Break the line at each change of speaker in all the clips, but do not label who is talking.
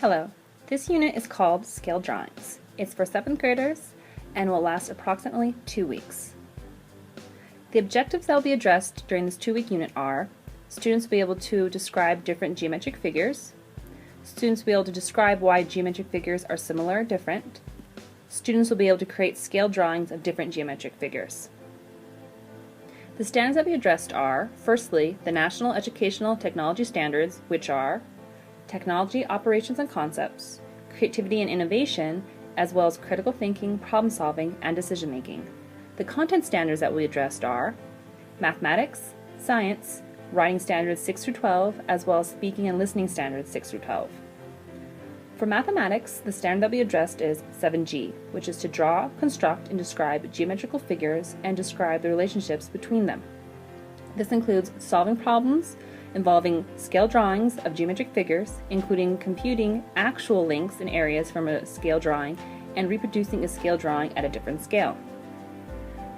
Hello, this unit is called Scale Drawings. It's for 7th graders and will last approximately 2 weeks. The objectives that will be addressed during this 2-week unit are: students will be able to describe different geometric figures, students will be able to describe why geometric figures are similar or different, students will be able to create scale drawings of different geometric figures. The standards that we addressed are, firstly, the National Educational Technology Standards, which are Technology, Operations and Concepts, Creativity and Innovation, as well as Critical Thinking, Problem Solving, and Decision Making. The content standards that we addressed are Mathematics, Science, Writing Standards 6 through 12, as well as Speaking and Listening Standards 6 through 12. For mathematics, the standard that we addressed is 7G, which is to draw, construct, and describe geometrical figures and describe the relationships between them. This includes solving problems involving scale drawings of geometric figures, including computing actual lengths and areas from a scale drawing and reproducing a scale drawing at a different scale.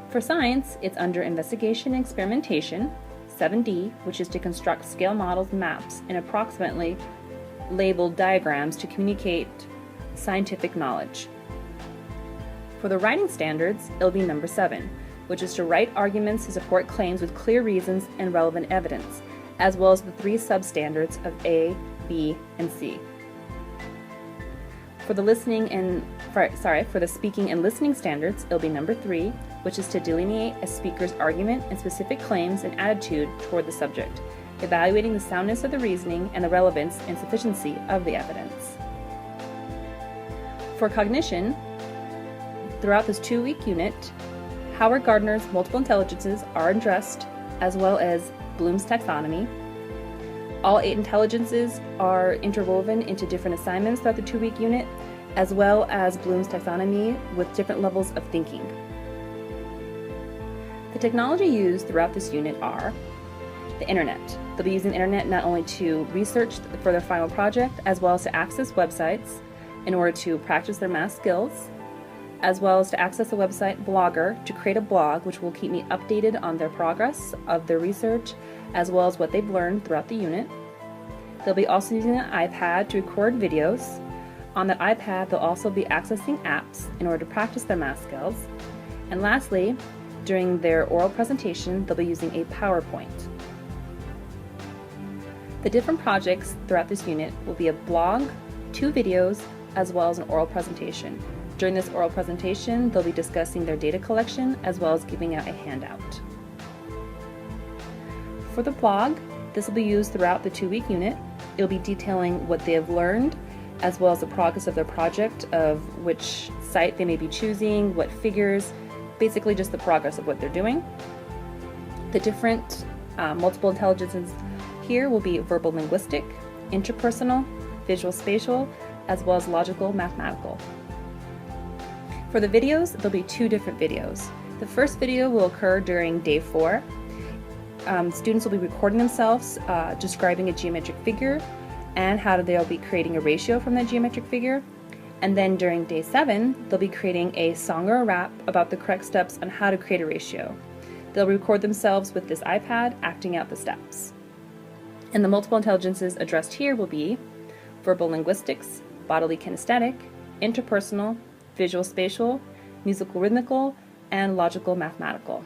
For science, it's under investigation and experimentation, 7D, which is to construct scale models and maps and approximately labeled diagrams to communicate scientific knowledge. For the writing standards, it'll be number 7, which is to write arguments to support claims with clear reasons and relevant evidence, as well as the 3 substandards of A, B, and C. For the for the speaking and listening standards, it'll be number 3, which is to delineate a speaker's argument and specific claims and attitude toward the subject, evaluating the soundness of the reasoning and the relevance and sufficiency of the evidence. For cognition, throughout this 2-week unit, Howard Gardner's multiple intelligences are addressed, as well as Bloom's taxonomy. All 8 intelligences are interwoven into different assignments throughout the 2-week unit, as well as Bloom's taxonomy with different levels of thinking. The technology used throughout this unit are the internet. They'll be using the internet not only to research for their final project, as well as to access websites in order to practice their math skills, as well as to access the website Blogger to create a blog which will keep me updated on their progress of their research, as well as what they've learned throughout the unit. They'll be also using an iPad to record videos. On that iPad, they'll also be accessing apps in order to practice their math skills. And lastly, during their oral presentation, they'll be using a PowerPoint. The different projects throughout this unit will be a blog, 2 videos, as well as an oral presentation. During this oral presentation, they'll be discussing their data collection as well as giving out a handout. For the blog, this will be used throughout the 2-week unit. It'll be detailing what they have learned, as well as the progress of their project, of which site they may be choosing, what figures, basically just the progress of what they're doing. The different multiple intelligences here will be verbal linguistic, interpersonal, visual spatial, as well as logical mathematical. For the videos, there'll be 2 different videos. The first video will occur during day 4. Students will be recording themselves describing a geometric figure and how they'll be creating a ratio from that geometric figure. And then during day 7, they'll be creating a song or a rap about the correct steps on how to create a ratio. They'll record themselves with this iPad acting out the steps. And the multiple intelligences addressed here will be verbal linguistics, bodily kinesthetic, interpersonal, visual spatial, musical rhythmical, and logical mathematical.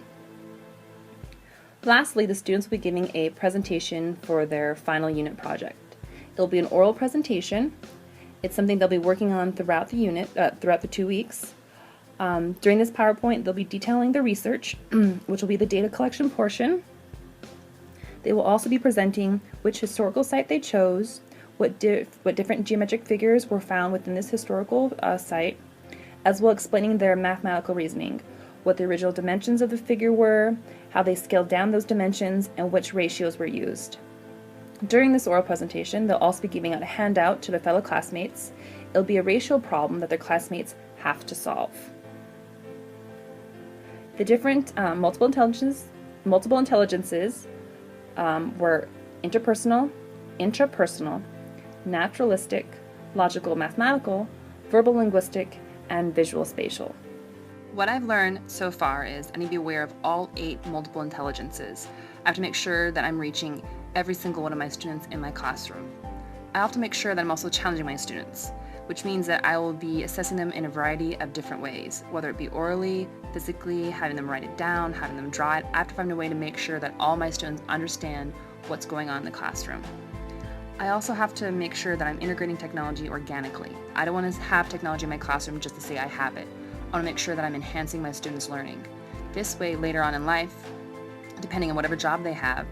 Lastly, the students will be giving a presentation for their final unit project. It'll be an oral presentation. It's something they'll be working on throughout the unit, throughout the 2 weeks. During this PowerPoint, they'll be detailing the research, which will be the data collection portion. They will also be presenting which historical site they chose, what different geometric figures were found within this historical site, as well explaining their mathematical reasoning, what the original dimensions of the figure were, how they scaled down those dimensions, and which ratios were used. During this oral presentation, they'll also be giving out a handout to their fellow classmates. It'll be a ratio problem that their classmates have to solve. The different multiple intelligences were interpersonal, intrapersonal, naturalistic, logical mathematical, verbal linguistic, and visual spatial. What I've learned so far is I need to be aware of all 8 multiple intelligences. I have to make sure that I'm reaching every single one of my students in my classroom. I have to make sure that I'm also challenging my students, which means that I will be assessing them in a variety of different ways, whether it be orally, physically, having them write it down, having them draw it. I have to find a way to make sure that all my students understand what's going on in the classroom. I also have to make sure that I'm integrating technology organically. I don't want to have technology in my classroom just to say I have it. I want to make sure that I'm enhancing my students' learning. This way, later on in life, depending on whatever job they have,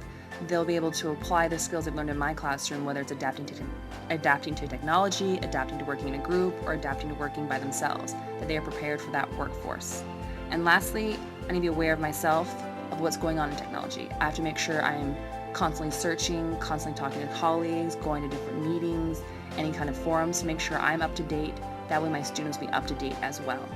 they'll be able to apply the skills they've learned in my classroom, whether it's adapting to technology, adapting to working in a group, or adapting to working by themselves, that they are prepared for that workforce. And lastly, I need to be aware of myself, of what's going on in technology. I have to make sure I'm constantly searching, constantly talking to colleagues, going to different meetings, any kind of forums to make sure I'm up to date. That way my students will be up to date as well.